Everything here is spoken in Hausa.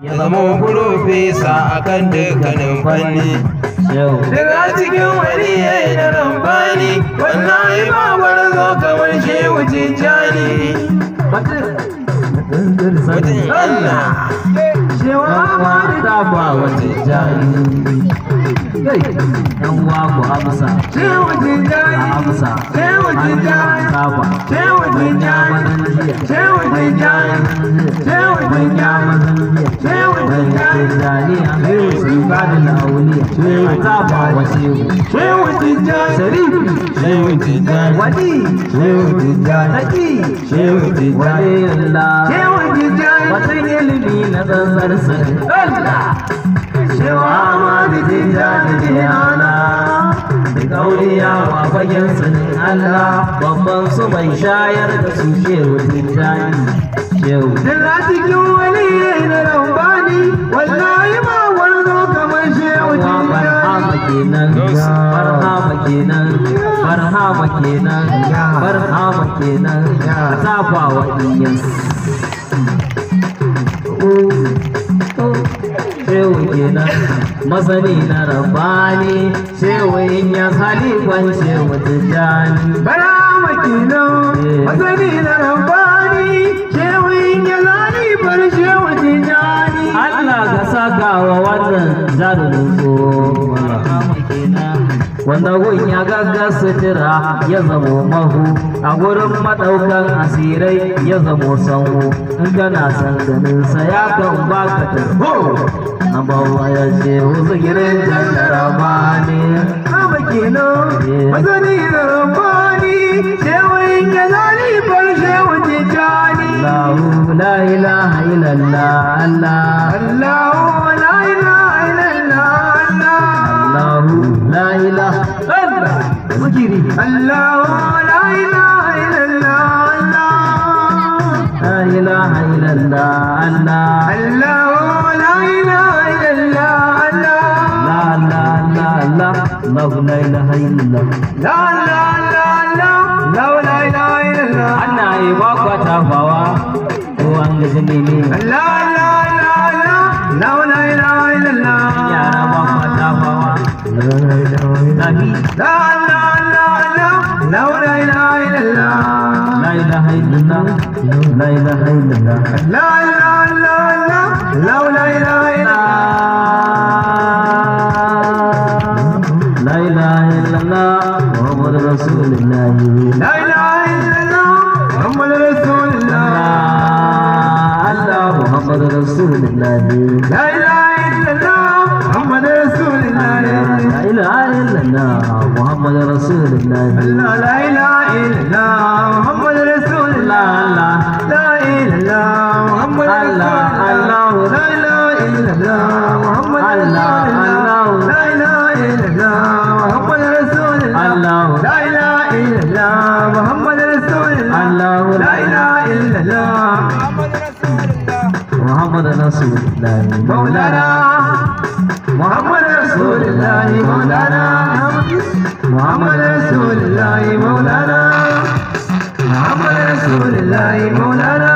ya zama profesa akan dukkanin fanni. Daga cikin wani yayi da ramfani, wallahi ba gwarzo kamar Shehu Tijjani. Mutum Allah Shehu Ahmadu ta ba wa Tijjani. Yan uwa ku amsa. Shehu Tijjani, amsa. Shehu Tijjani, saba. Shehu Tijjani, Shehu Tijjani, Shehu Tijjani, Shehu Tijjani, Shehu Ibadul Awliya, Shehu Taba wa Shehu, Shehu Tijjani, Sharifi, Shehu Tijjani, Wali, Shehu Tijjani, Taki, Shehu Tijjani, Allah, Shehu Tijjani, watan ilimi na zanzar sani, Allah. Shehu Ahmadu Tijjani Jiyana, da kauriya wa fagen sanin Allah, babban su mai shayar da su Shehu Tijjani. Shehu Dalla cikin wani na rambani, wallahi ba gwarzo kamar Shehu Tijjani. Barhama kenan, barhama kenan, barhama kenan, barhama kenan, tafa wa iyas. Shehu kenan masani na rabbani, Shehu in ya halifan Shehu Tijjani. Barhama kenan masani na rabbani, Shehu in ya halifan Shehu Tijjani. Allah ka saka wa wannan jarumin so. Barhama kenan wanda gun ya gagga sutura ya zamo mahu, a gurin madaukan asirai ya zamo sanwo. In kana san ganin sa ya kan baka tarbo, abawa ya ce wasu girin jandarabani. Hama kenan masani da rabani, Shehu in ya zalifar Shehu Tijjani. Allahu la ilaha illallah, Allah, Allahu la ilaha illallah, Allahu la ilaha illallah, mujiri Allahu la ilaha illallah, la ilaha illallah, Allah, Allahu la ilaha illallah, la la la la, Allahu la ilaha illallah, la la la la, Allahu la ilaha illallah. Ana yi bakwa tafawa ko an gaji ne. La la la la, Allahu la ilaha illallah. Yara bakwa tafawa. La la la la, Allahu la ilaha illallah. La ilaha illallah, la ilaha illallah. La la la la, Allahu la ilaha illallah. La ilaha illallah, Muhammad Rasulullah. La ilaha illallah, Muhammad Rasulullah. Allah Muhammad Rasulullah. La ilaha illallah, Muhammad Rasulullah. La ilaha illallah, Muhammad Rasulullah. Allah la ilaha illallah, Muhammad Rasulullah. La ilaha Muhammad Allah, Allah la ilaha illallah, Muhammad Allah, Allah la ilaha illallah, Muhammad Rasulullah. Allah la ilaha illallah, Muhammad Rasulullah. Allah la ilaha illallah, Muhammad Rasulullah. Maulana Muhammad Rasulullah, Maulana Muhammad Rasulullah, Maulana Muhammad Rasulullah, Maulana